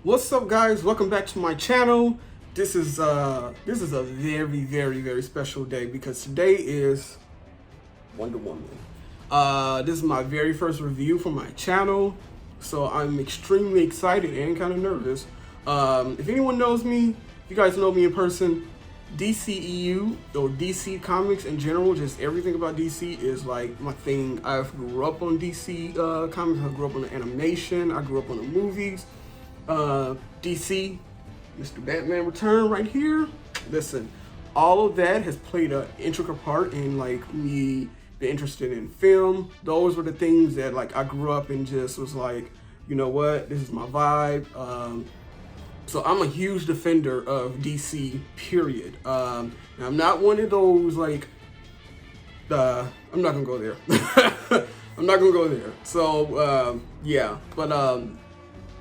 What's up, guys? Welcome back to my channel. This is a very special day because today is Wonder Woman. This is my very first review for my channel, so I'm extremely excited and kind of nervous. If anyone knows me, if you guys know me in person, DCEU or DC Comics in general, just everything about DC is like my thing. I grew up on DC comics. I grew up on the animation. I grew up on the movies. DC, Mr. Batman Return right here. Listen, all of that has played an intricate part in like me being interested in film. Those were the things that like I grew up and just was like, you know what, this is my vibe. So I'm a huge defender of DC, period. And I'm not one of those like, I'm not gonna go there. I'm not gonna go there. So yeah, but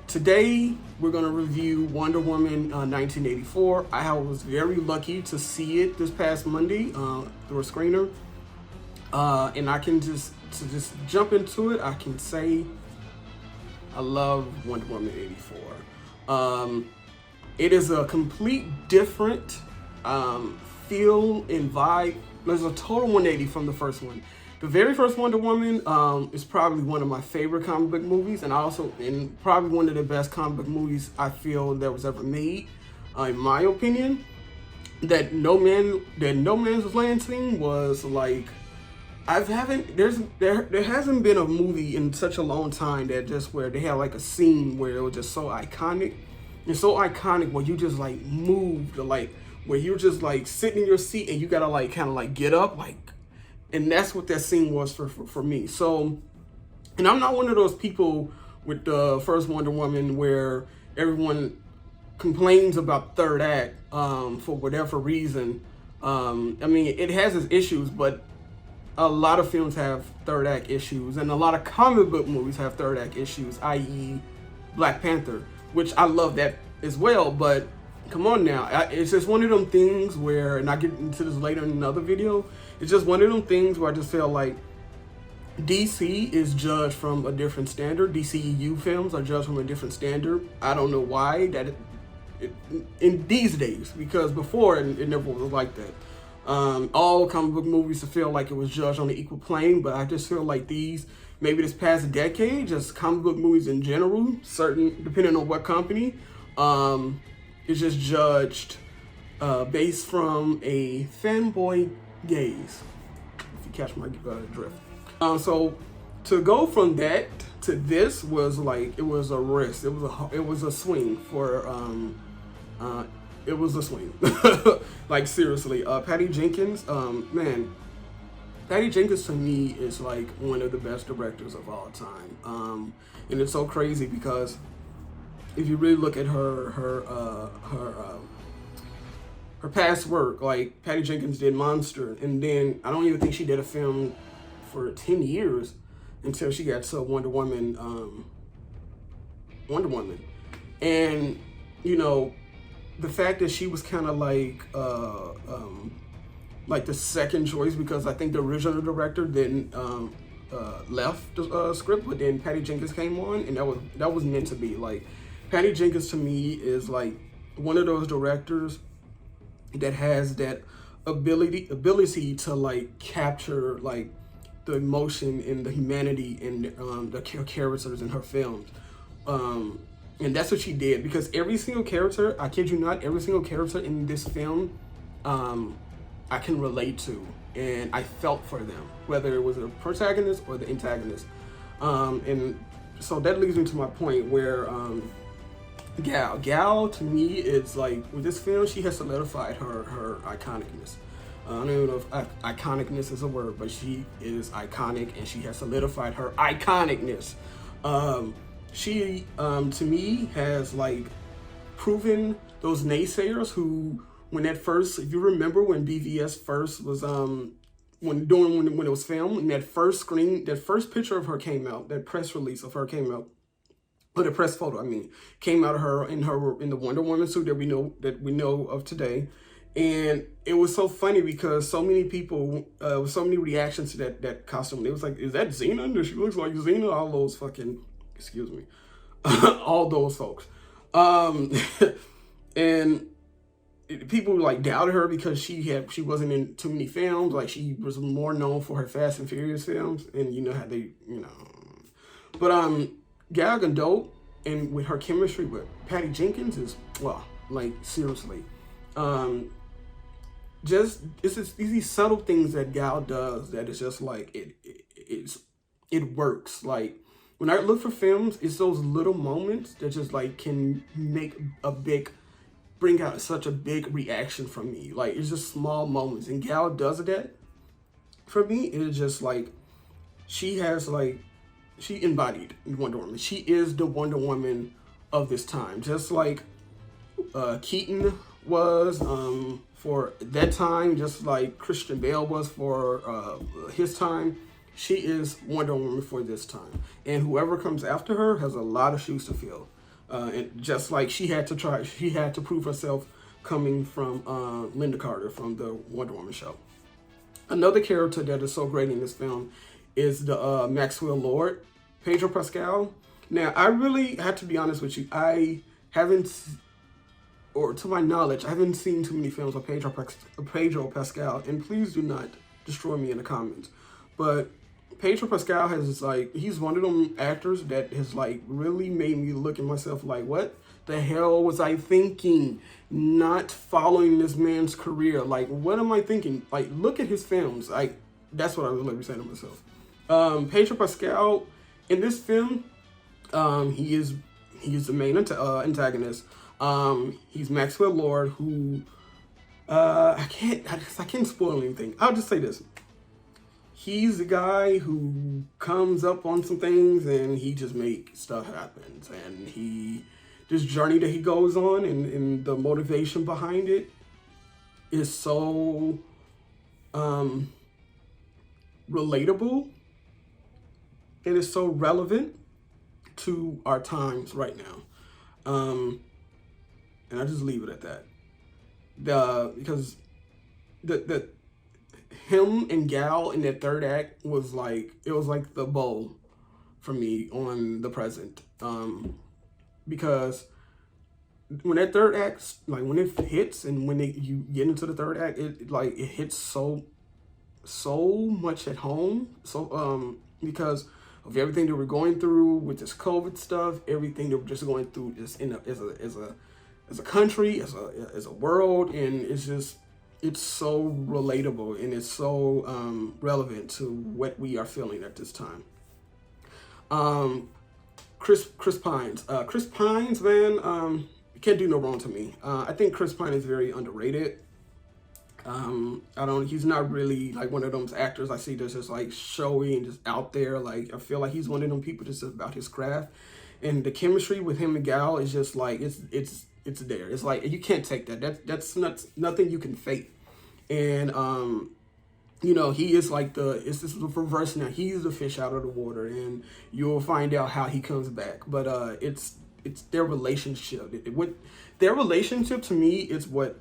today we're gonna review Wonder Woman 1984. I was very lucky to see it this past Monday through a screener, and I can just jump into it. I can say I love Wonder Woman 84. It is a complete different feel and vibe. There's a total 180 from the first one. The very first Wonder Woman is probably one of my favorite comic book movies, and probably one of the best comic book movies I feel that was ever made, in my opinion. That No Man's Land scene was like, there hasn't been a movie in such a long time that just where they had like a scene where it was just so iconic. It's so iconic where you just like moved, like where you're just like sitting in your seat and you gotta like kind of like get up, like. And that's what that scene was for me. So, and I'm not one of those people with the first Wonder Woman where everyone complains about third act for whatever reason. I mean, it has its issues, but a lot of films have third act issues, and a lot of comic book movies have third act issues, i.e. Black Panther, which I love that as well, but come on now. It's just one of them things where, and I get into this later in another video, it's just one of them things where I just feel like DC is judged from a different standard. DCEU films are judged from a different standard. I don't know why in these days, because before it never was like that. All comic book movies feel like it was judged on an equal plane, but I just feel like maybe this past decade, just comic book movies in general, depending on what company, is just judged based from a fanboy gaze, if you catch my drift. So to go from that to this was like, it was a risk. It was a swing for it was a swing. Like seriously, Patty Jenkins, man. Patty Jenkins to me is like one of the best directors of all time, and it's so crazy because if you really look at her past work, like Patty Jenkins did Monster, and then I don't even think she did a film for 10 years until she got to Wonder Woman, and you know, the fact that she was kind of like the second choice, because I think the original director didn't left the script, but then Patty Jenkins came on, and that was meant to be. Like, Patty Jenkins to me is like one of those directors that has that ability to like capture like the emotion and the humanity in the characters in her films. And that's what she did, because every single character, I kid you not, every single character in this film, I can relate to, and I felt for them, whether it was the protagonist or the antagonist. And so that leads me to my point where Gal to me is like, with this film, she has solidified her iconicness. I don't even know if iconicness is a word, but she is iconic, and she has solidified her iconicness. She to me has like proven those naysayers who, when at first, if you remember when BVS first was when it was filmed, and that first picture of her came out, that press release of her came out, or the press photo, came out of her in the Wonder Woman suit that we know of today. And it was so funny because so many people, so many reactions to that costume. It was like, is that Xena? She looks like Xena. All those fucking, excuse me, all those folks. Um, and people like doubted her because she wasn't in too many films. Like she was more known for her Fast and Furious films, and you know how they, you know. But Gal Gadot and with her chemistry with Patty Jenkins is well, like seriously, just it's just these subtle things that Gal does that is just like it works. Like when I look for films, it's those little moments that just like can make a big bring out such a big reaction from me. Like it's just small moments, and Gal does that for me. It's just like she has like she embodied Wonder Woman. She is the Wonder Woman of this time, just like Keaton was for that time, just like Christian Bale was for his time. She is Wonder Woman for this time, and whoever comes after her has a lot of shoes to fill. And just like she had to prove herself coming from Linda Carter from the Wonder Woman show. Another character that is so great in this film is the Maxwell Lord, Pedro Pascal. Now, I really have to be honest with you. I haven't, or to my knowledge, I haven't seen too many films of Pedro Pascal. And please do not destroy me in the comments. But Pedro Pascal has like, he's one of them actors that has like really made me look at myself like, what the hell was I thinking? Not following this man's career. Like, what am I thinking? Like, look at his films. Like, that's what I was like saying to myself. Pedro Pascal in this film, he is the main antagonist. He's Maxwell Lord, who I can't spoil anything. I'll just say this. He's the guy who comes up on some things and he just makes stuff happen. And this journey that he goes on and the motivation behind it is so relatable. It is so relevant to our times right now. And I just leave it at that. Because the him and Gal in that third act was like, it was like the bow for me on the present. Because when that third act, like when it hits and when you get into the third act, it hits so much at home. So because of everything that we're going through with this COVID stuff, everything that we're just going through just as a country, as a world, and it's so relatable and it's so relevant to what we are feeling at this time. Chris Pines. Chris Pines, man, can't do no wrong to me. I think Chris Pine is very underrated. He's not really like one of those actors I see that's just like showy and just out there. Like, I feel like he's one of them people just about his craft, and the chemistry with him and Gal is just like, it's there. It's like, you can't take that. That's not nothing you can fake. And, you know, he is like it's this reverse now. He's the fish out of the water, and you'll find out how he comes back. But, it's their relationship. Their relationship to me is what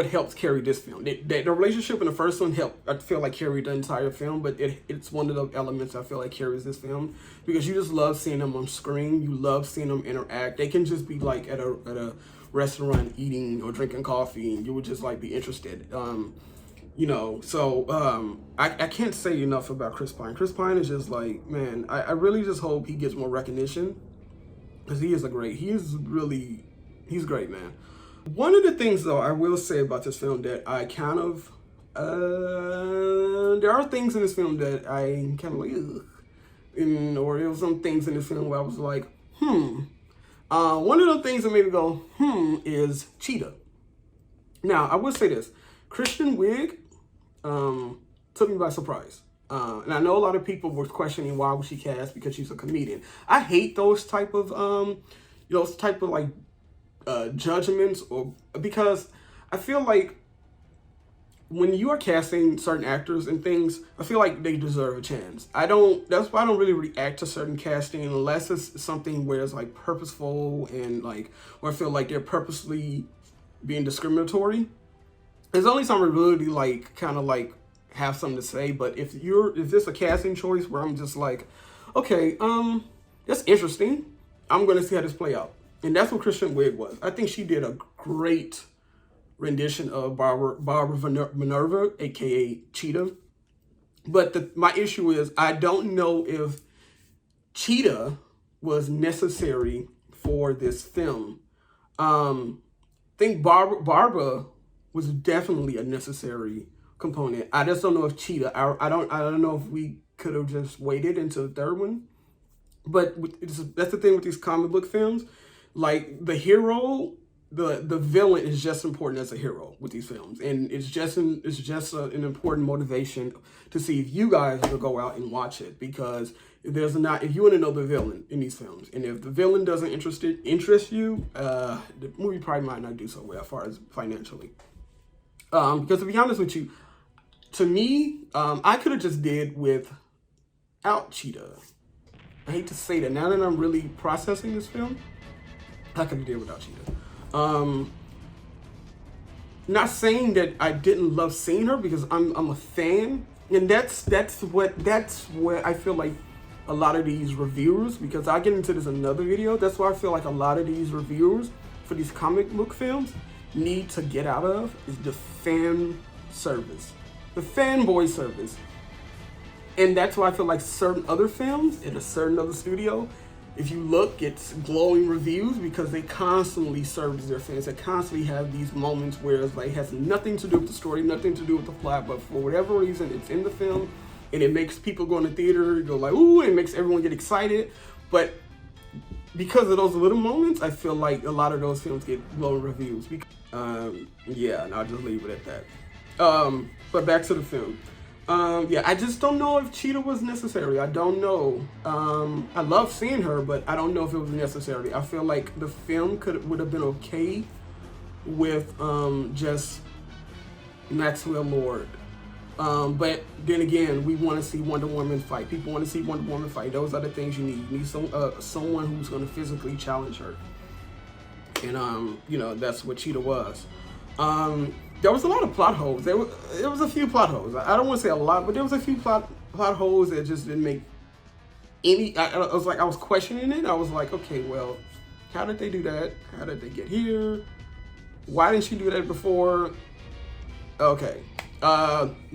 helps carry this film. The relationship in the first one I feel like carried the entire film, but it's one of the elements I feel like carries this film, because you just love seeing them on screen. You love seeing them interact. They can just be like at a restaurant eating or drinking coffee, and you would just like be interested. You know, so I can't say enough about Chris Pine. Chris Pine is just like, man, I really just hope he gets more recognition, because he's great, man. One of the things, though, I will say about this film that I kind of, there are things in this film that I kind of like, ugh. Or there were some things in this film where I was like, one of the things that made me go, is Cheetah. Now, I will say this. Kristen Wiig took me by surprise. And I know a lot of people were questioning why was she cast, because she's a comedian. I hate those type of like, judgments, or because I feel like when you are casting certain actors and things, I feel like they deserve a chance. That's why I don't really react to certain casting unless it's something where it's like purposeful and like, where I feel like they're purposely being discriminatory. There's only some really like kind of like have something to say, but if this a casting choice where I'm just like, okay, that's interesting, I'm going to see how this play out. And that's what Kristen Wiig was. I think she did a great rendition of Barbara Minerva, aka Cheetah. But my issue is I don't know if Cheetah was necessary for this film. I think Barbara was definitely a necessary component. I just don't know if Cheetah. I don't know if we could have just waited until the third one. But that's the thing with these comic book films. Like the hero, the villain is just important as a hero with these films, and it's just an important motivation to see if you guys will go out and watch it, because if you want to know the villain in these films, and if the villain doesn't interest you, the movie probably might not do so well as far as financially. Because to be honest with you, to me, I could have just did without Cheetah. I hate to say that. Now that I'm really processing this film, I could have did without Cheetah. Not saying that I didn't love seeing her, because I'm a fan, and that's what I feel like a lot of these reviewers, because I'll get into this in another video, that's why I feel like a lot of these reviewers for these comic book films need to get out of is the fan service, the fanboy service. And that's why I feel like certain other films in a certain other studio, if you look, it's glowing reviews, because they constantly service their fans. They constantly have these moments where it's like, it has nothing to do with the story, nothing to do with the plot, but for whatever reason, it's in the film, and it makes people go in the theater, go like, ooh, and it makes everyone get excited. But because of those little moments, I feel like a lot of those films get glowing reviews. Yeah, and I'll just leave it at that. But back to the film. Yeah, I just don't know if Cheetah was necessary. I don't know. I love seeing her, but I don't know if it was necessary. I feel like the film would have been okay with just Maxwell Lord. But then again, we want to see Wonder Woman fight. People want to see Wonder Woman fight. Those are the things you need. You need someone who's going to physically challenge her. And that's what Cheetah was. There was a lot of plot holes. There was a few plot holes. I don't want to say a lot, but there was a few plot holes that just didn't make any. I was questioning it. I was like, okay, well, how did they do that? How did they get here? Why didn't she do that before? Okay, but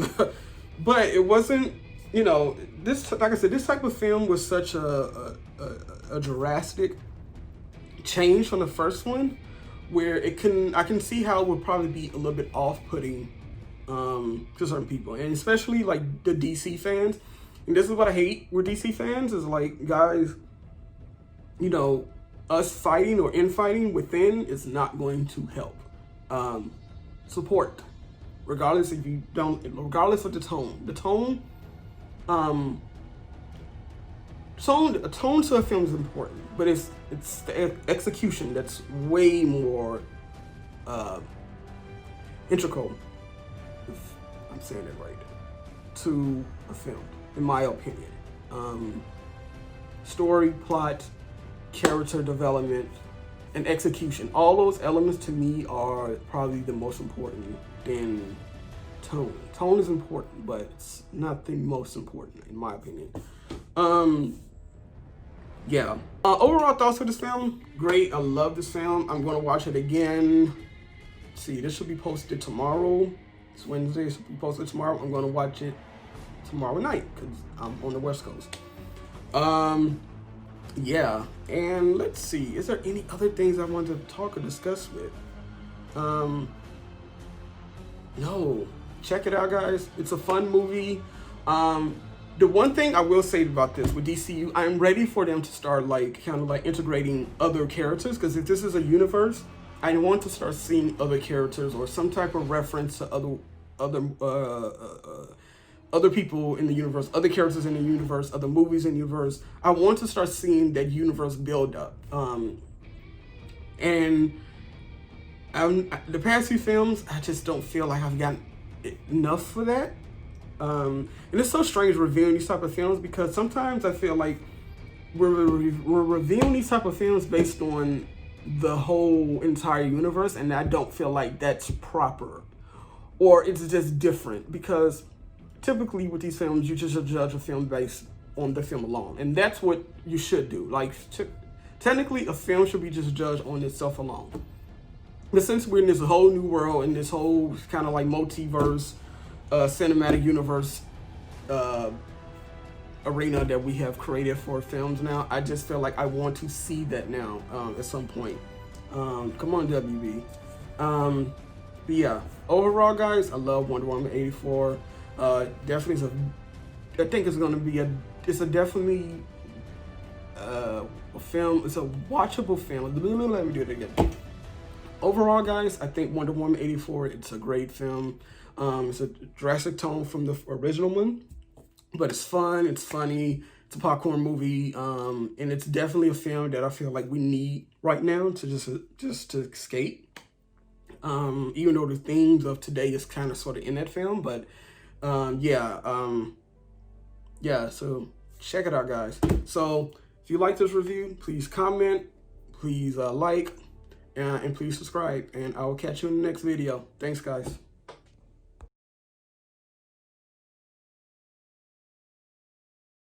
it wasn't. This, like I said, this type of film was such a drastic change from the first one, where I can see how it would probably be a little bit off-putting to certain people, and especially like the DC fans. And this is what I hate with DC fans, is like, guys, us fighting or infighting within is not going to help. Support, regardless of the tone. The tone to a film is important, but it's the execution that's way more integral, if I'm saying it right, to a film, in my opinion. Story, plot, character development, and execution. All those elements to me are probably the most important than tone. Tone is important, but it's not the most important, in my opinion. Yeah. Overall thoughts for this film, great. I love this film. I'm going to watch it again. Let's see, this should be posted tomorrow. It's Wednesday. It should be posted tomorrow. I'm going to watch it tomorrow night because I'm on the West Coast. Yeah. And let's see. Is there any other things I want to talk or discuss with? No. Check it out, guys. It's a fun movie. The one thing I will say about this with DCU, I'm ready for them to start kind of integrating other characters, because if this is a universe, I want to start seeing other characters or some type of reference to other people in the universe, other characters in the universe, other movies in the universe. I want to start seeing that universe build up. And the past few films, I just don't feel like I've gotten enough for that. And it's so strange reviewing these type of films, because sometimes I feel like we're reviewing these type of films based on the whole entire universe, and I don't feel like that's proper, or it's just different, because typically with these films, you just judge a film based on the film alone, and that's what you should do. Like, technically a film should be just judged on itself alone. But since we're in this whole new world, in this whole kind of like multiverse, cinematic universe arena that we have created for films now, I just feel like I want to see that now at some point. Come on, WB. But yeah, overall, guys, I love Wonder Woman 84. Definitely, I think it's going to be definitely a film. It's a watchable film. Let me do it again. Overall, guys, I think Wonder Woman 84, it's a great film. It's a drastic tone from the original one, but it's fun, it's funny, it's a popcorn movie, and it's definitely a film that I feel like we need right now to just to escape. Even though the themes of today is kind of sort of in that film, but yeah, so check it out, guys. So if you like this review, please comment, please like, and please subscribe, and I will catch you in the next video. Thanks, guys.